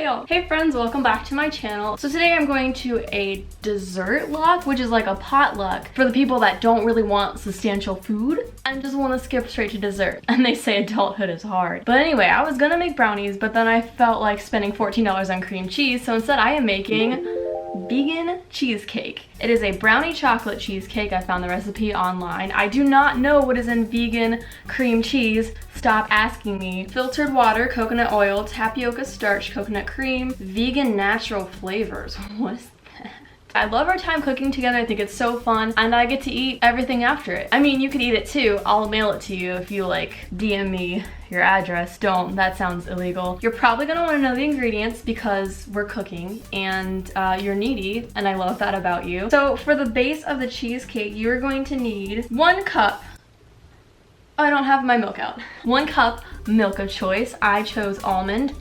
fail. Hey friends, welcome back to my channel. So today I'm going to a dessert luck, which is like a potluck for the people that don't really want substantial food and just want to skip straight to dessert. And they say adulthood is hard. But anyway, I was gonna make brownies, but then I felt like spending $14 on cream cheese, so instead I am making vegan cheesecake. It is a brownie chocolate cheesecake. I found the recipe online. I do not know what is in vegan cream cheese. Stop asking me. Filtered water, coconut oil, tapioca starch, coconut cream, vegan natural flavors. What is that? I love our time cooking together. I think it's so fun, and I get to eat everything after it. I mean, you could eat it too. I'll mail it to you if you like DM me your address. Don't, that sounds illegal. You're probably gonna wanna know the ingredients because we're cooking and you're needy, and I love that about you. So for the base of the cheesecake, you're going to need 1 cup. Oh, I don't have my milk out. 1 cup milk of choice. I chose almond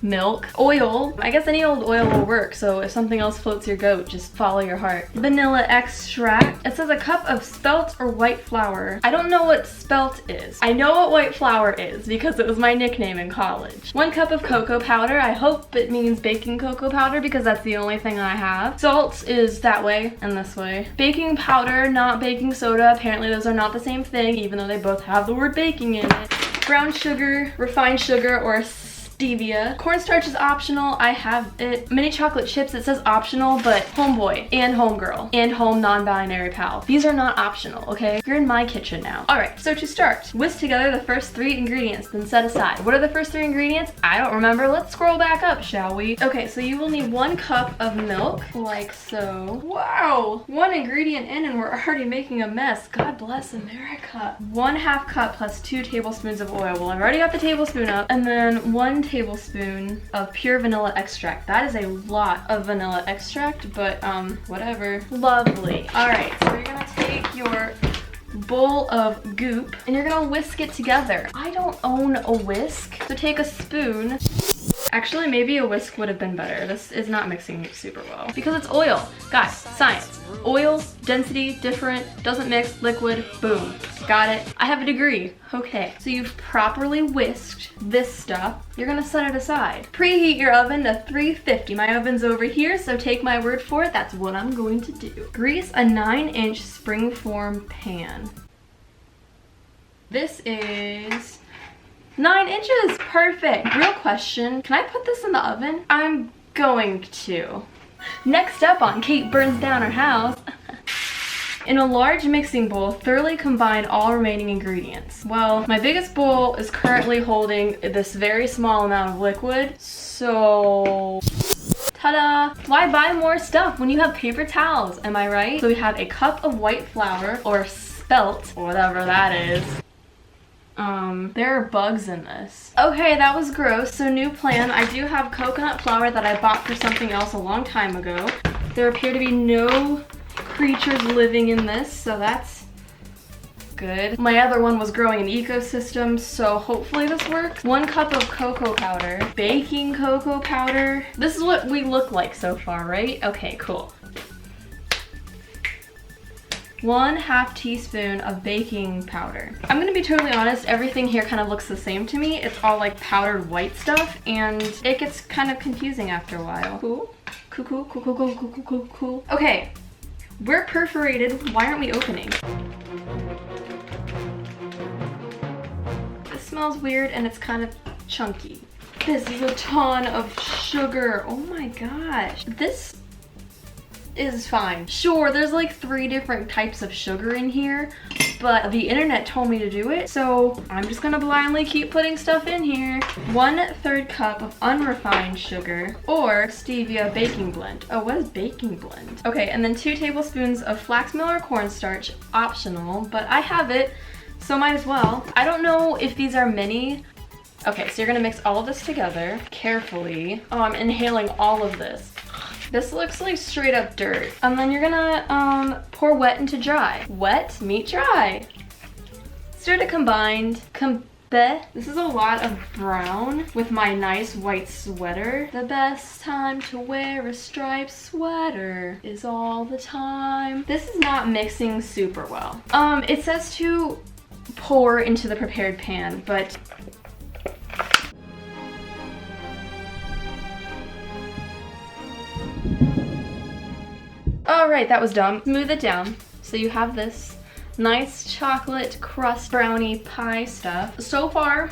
milk. Oil, I guess any old oil will work, so if something else floats your goat, just follow your heart. Vanilla extract. It says a cup of spelt or white flour. I don't know what spelt is. I know what white flour is because it was my nickname in college. 1 cup of cocoa powder. I hope it means baking cocoa powder because that's the only thing I have. Salt is that way and this way. Baking powder, not baking soda. Apparently those are not the same thing, even though they both have the word baking in it. Brown sugar, refined sugar, or stevia. Cornstarch is optional. I have it. Mini chocolate chips, it says optional, but homeboy and homegirl and home non-binary pal, these are not optional, okay? You're in my kitchen now. All right, so to start, whisk together the first 3 ingredients, then set aside. What are the first 3 ingredients? I don't remember. Let's scroll back up, shall we? Okay, so you will need 1 cup of milk, like so. Wow, 1 ingredient in and we're already making a mess. God bless America. 1/2 cup plus 2 tablespoons of oil. Well, I've already got the tablespoon up. And then 1 tablespoon of pure vanilla extract. That is a lot of vanilla extract, but whatever. Lovely. All right, so you're gonna take your bowl of goop and you're gonna whisk it together. I don't own a whisk, so take a spoon. Actually, maybe a whisk would have been better. This is not mixing super well because it's oil. Guys, science. Oil, density, different, doesn't mix, liquid, boom. Got it. I have a degree. Okay, so you've properly whisked this stuff. You're gonna set it aside. Preheat your oven to 350. My oven's over here, so take my word for it. That's what I'm going to do. Grease a 9-inch springform pan. This is 9 inches, perfect. Real question, can I put this in the oven? I'm going to. Next up on Kate Burns Down Her House. In a large mixing bowl, thoroughly combine all remaining ingredients. Well, my biggest bowl is currently holding this very small amount of liquid, so ta-da! Why buy more stuff when you have paper towels, am I right? So we have a cup of white flour, or spelt, whatever that is. There are bugs in this. Okay, that was gross, so new plan. I do have coconut flour that I bought for something else a long time ago. There appear to be no creatures living in this, so that's good. My other one was growing an ecosystem, so hopefully this works. 1 cup of cocoa powder. Baking cocoa powder. This is what we look like so far, right? Okay, cool. 1/2 teaspoon of baking powder. I'm gonna be totally honest, everything here kind of looks the same to me. It's all like powdered white stuff, and it gets kind of confusing after a while. Cool. Cool, cool, cool, cool, cool, cool, cool, cool. Okay, we're perforated. Why aren't we opening? This smells weird and it's kind of chunky. This is a ton of sugar. Oh my gosh. This is fine. Sure, there's like 3 different types of sugar in here, but the internet told me to do it, so I'm just gonna blindly keep putting stuff in here. 1/3 cup of unrefined sugar or stevia baking blend. Oh, what is baking blend? Okay, and then 2 tablespoons of flaxmeal or cornstarch, optional, but I have it, so might as well. I don't know if these are mini. Okay, so you're gonna mix all of this together carefully. Oh, I'm inhaling all of this. This looks like straight up dirt. And then you're gonna pour wet into dry. Wet, meet dry. Stir to combined. This is a lot of brown with my nice white sweater. The best time to wear a striped sweater is all the time. This is not mixing super well. It says to pour into the prepared pan, but All right, that was dumb. Smooth it down. So you have this nice chocolate crust brownie pie stuff. So far,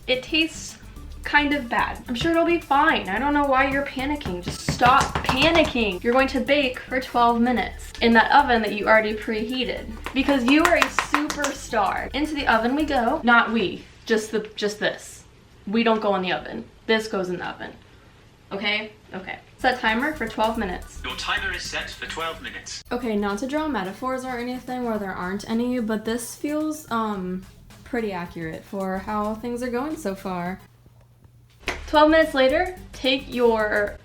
it tastes kind of bad. I'm sure it'll be fine. I don't know why you're panicking. Just stop panicking. You're going to bake for 12 minutes in that oven that you already preheated because you are a superstar. Into the oven we go. Not we, just this. We don't go in the oven. This goes in the oven. Okay? Okay. Set timer for 12 minutes. Your timer is set for 12 minutes. Okay, not to draw metaphors or anything where there aren't any, but this feels pretty accurate for how things are going so far. 12 minutes later, take your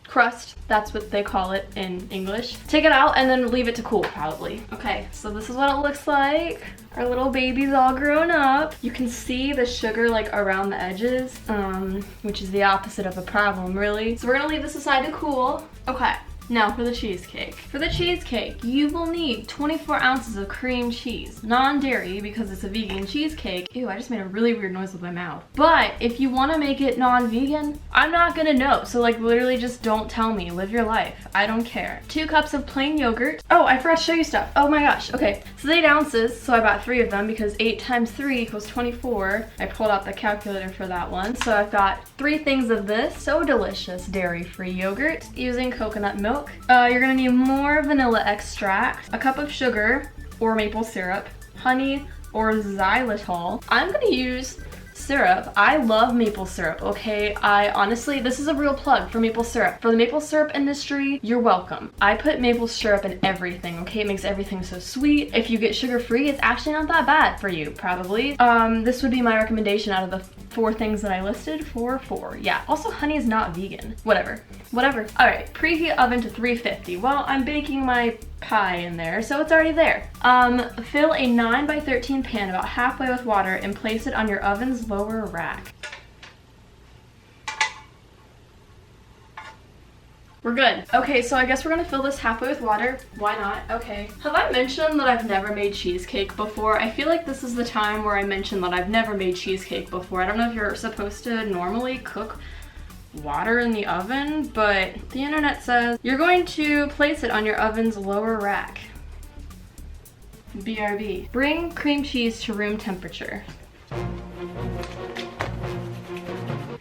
crust, that's what they call it in English. Take it out and then leave it to cool, probably. Okay, so this is what it looks like. Our little baby's all grown up. You can see the sugar like around the edges, which is the opposite of a problem, really. So we're gonna leave this aside to cool. Okay. Now for the cheesecake. For the cheesecake, you will need 24 ounces of cream cheese. Non-dairy because it's a vegan cheesecake. Ew, I just made a really weird noise with my mouth. But if you want to make it non-vegan, I'm not gonna know. So like literally just don't tell me. Live your life. I don't care. 2 cups of plain yogurt. Oh, I forgot to show you stuff. Oh my gosh. Okay, so 8 ounces. So I bought 3 of them because 8 times 3 equals 24. I pulled out the calculator for that one. So I've got 3 things of this. So delicious dairy-free yogurt using coconut milk. You're gonna need more vanilla extract, a cup of sugar or maple syrup, honey or xylitol. I'm gonna use syrup. I love maple syrup, okay? I honestly, this is a real plug for maple syrup. For the maple syrup industry, you're welcome. I put maple syrup in everything, okay? It makes everything so sweet. If you get sugar-free, it's actually not that bad for you, probably. This would be my recommendation out of the 4 things that I listed. 4. Yeah. Also, honey is not vegan. Whatever. All right, preheat oven to 350. Well, I'm baking my pie in there, so it's already there. Fill a 9 by 13 pan about halfway with water and place it on your oven's lower rack. We're good. Okay, so I guess we're gonna fill this halfway with water. Why not? Okay. Have I mentioned that I've never made cheesecake before? I feel like this is the time where I mention that I've never made cheesecake before. I don't know if you're supposed to normally cook water in the oven, but the internet says you're going to place it on your oven's lower rack. BRB. Bring cream cheese to room temperature.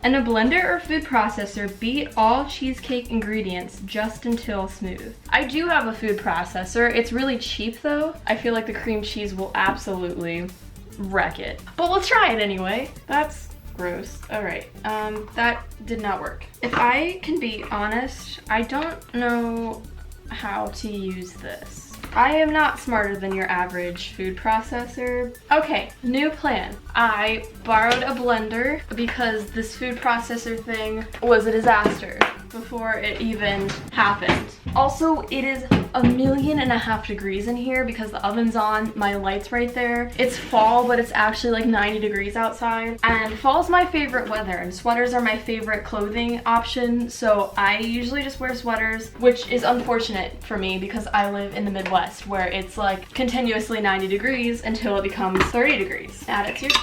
In a blender or food processor, beat all cheesecake ingredients just until smooth. I do have a food processor. It's really cheap though. I feel like the cream cheese will absolutely wreck it. But we'll try it anyway. That's gross. All right, that did not work. If I can be honest, I don't know how to use this. I am not smarter than your average food processor. Okay, new plan. I borrowed a blender because this food processor thing was a disaster before it even happened. Also, it is 1.5 million degrees in here because the oven's on, my light's right there. It's fall, but it's actually like 90 degrees outside. And fall's my favorite weather, and sweaters are my favorite clothing option, so I usually just wear sweaters, which is unfortunate for me because I live in the Midwest where it's like continuously 90 degrees until it becomes 30 degrees. Add it to your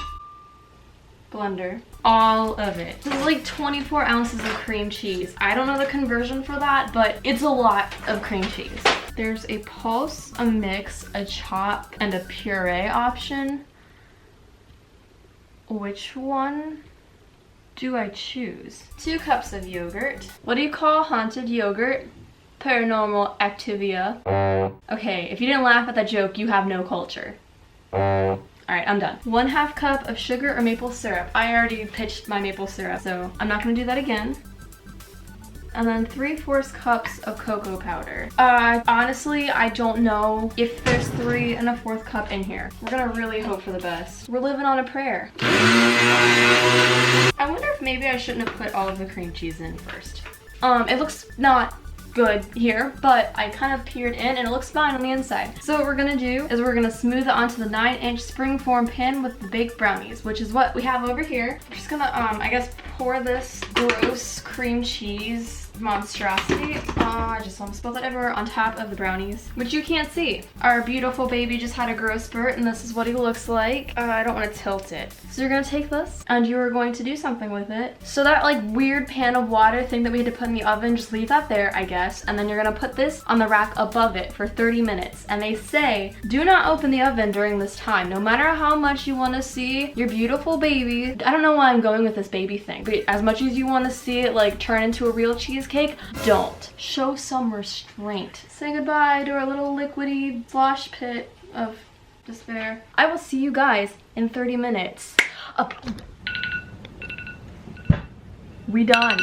blender. All of it. This is like 24 ounces of cream cheese. I don't know the conversion for that, but it's a lot of cream cheese. There's a pulse, a mix, a chop, and a puree option. Which one do I choose? 2 cups of yogurt. What do you call haunted yogurt? Paranormal activia. Okay, if you didn't laugh at that joke, you have no culture. Alright, I'm done. 1/2 cup of sugar or maple syrup. I already pitched my maple syrup, so I'm not gonna do that again. And then 3/4 cups of cocoa powder. Honestly, I don't know if there's 3 1/4 cup in here. We're gonna really hope for the best. We're living on a prayer. I wonder if maybe I shouldn't have put all of the cream cheese in first. It looks not good here, but I kind of peered in and it looks fine on the inside. So what we're gonna do is we're gonna smooth it onto the 9-inch springform pan with the baked brownies, which is what we have over here. I'm just gonna, I guess, pour this gross cream cheese monstrosity. I just want to spill that everywhere on top of the brownies, which you can't see. Our beautiful baby just had a growth spurt, and this is what he looks like. I don't want to tilt it. So you're gonna take this, and you are going to do something with it. So that like weird pan of water thing that we had to put in the oven, just leave that there, I guess. And then you're gonna put this on the rack above it for 30 minutes. And they say, do not open the oven during this time. No matter how much you want to see your beautiful baby. I don't know why I'm going with this baby thing, but as much as you want to see it like turn into a real cheesecake, don't. Show some restraint. Say goodbye to our little liquidy slosh pit of despair. I will see you guys in 30 minutes. We done.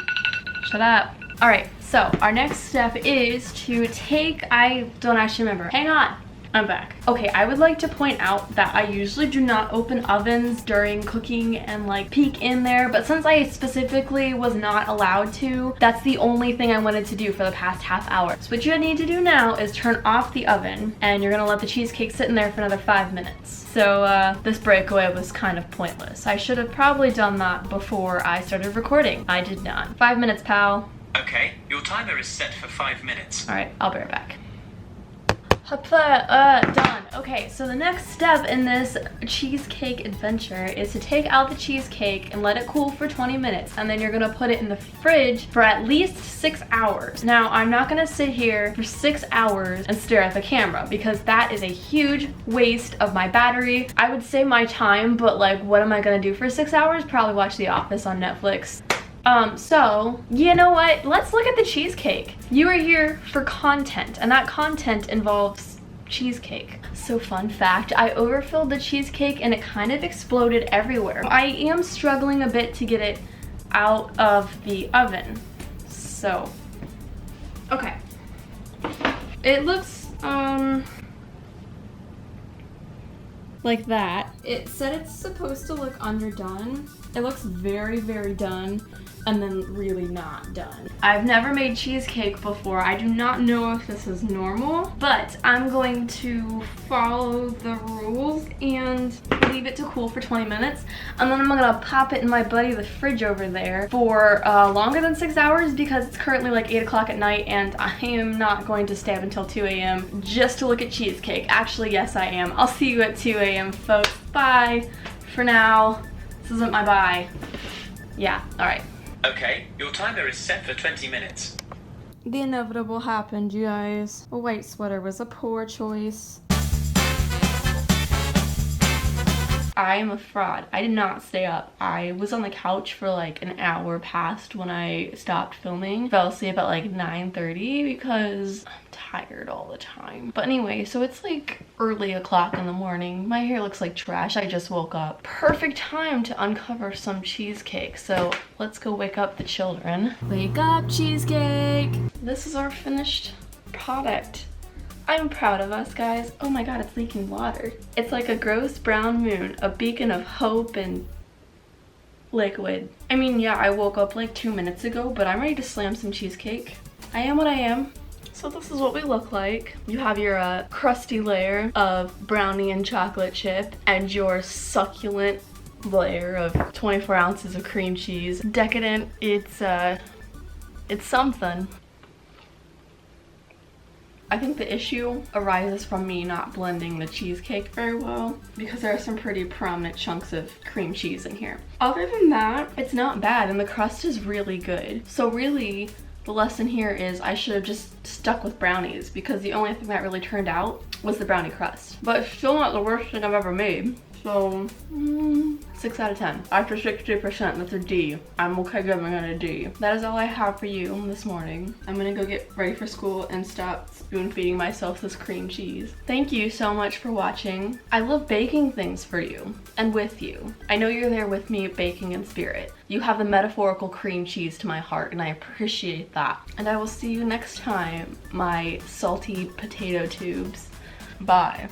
Shut up. All right, so our next step is to take, I don't actually remember. Hang on. I'm back. Okay, I would like to point out that I usually do not open ovens during cooking and like peek in there, but since I specifically was not allowed to, that's the only thing I wanted to do for the past half hour. So what you need to do now is turn off the oven, and you're gonna let the cheesecake sit in there for another 5 minutes. So this breakaway was kind of pointless. I should have probably done that before I started recording. I did not. 5 minutes, pal. Okay, your timer is set for 5 minutes. All right, I'll be right back. Done. Okay, so the next step in this cheesecake adventure is to take out the cheesecake and let it cool for 20 minutes, and then you're gonna put it in the fridge for at least 6 hours. Now, I'm not gonna sit here for 6 hours and stare at the camera because that is a huge waste of my battery. I would say my time, but like, what am I gonna do for 6 hours? Probably watch The Office on Netflix. So, you know what? Let's look at the cheesecake. You are here for content, and that content involves cheesecake. So fun fact, I overfilled the cheesecake and it kind of exploded everywhere. I am struggling a bit to get it out of the oven. So, okay. It looks, like that. It said it's supposed to look underdone. It looks very, very done, and then really not done. I've never made cheesecake before. I do not know if this is normal, but I'm going to follow the rules and leave it to cool for 20 minutes. And then I'm gonna pop it in my buddy the fridge over there for longer than 6 hours because it's currently like 8 o'clock at night and I am not going to stay up until 2 a.m. just to look at cheesecake. Actually, yes, I am. I'll see you at 2 a.m. folks. Bye for now. This isn't my bye. Yeah, all right. Okay, your timer is set for 20 minutes. The inevitable happened, you guys. A white sweater was a poor choice. I am a fraud. I did not stay up. I was on the couch for like an hour past when I stopped filming. Fell asleep at like 9:30 because I'm tired all the time. But anyway, so it's like early o'clock in the morning. My hair looks like trash. I just woke up. Perfect time to uncover some cheesecake. So let's go wake up the children. Wake up, cheesecake. This is our finished product. I'm proud of us, guys. Oh my god, it's leaking water. It's like a gross brown moon, a beacon of hope and liquid. I mean, yeah, I woke up like 2 minutes ago, but I'm ready to slam some cheesecake. I am what I am. So this is what we look like. You have your crusty layer of brownie and chocolate chip and your succulent layer of 24 ounces of cream cheese. Decadent, it's something. I think the issue arises from me not blending the cheesecake very well because there are some pretty prominent chunks of cream cheese in here. Other than that, it's not bad and the crust is really good. So really, the lesson here is I should have just stuck with brownies because the only thing that really turned out was the brownie crust. But it's still not the worst thing I've ever made. So, 6 out of 10. After 60%, that's a D. I'm okay giving it a D. That is all I have for you this morning. I'm gonna go get ready for school and stop spoon feeding myself this cream cheese. Thank you so much for watching. I love baking things for you and with you. I know you're there with me baking in spirit. You have the metaphorical cream cheese to my heart and I appreciate that. And I will see you next time, my salty potato tubes. Bye.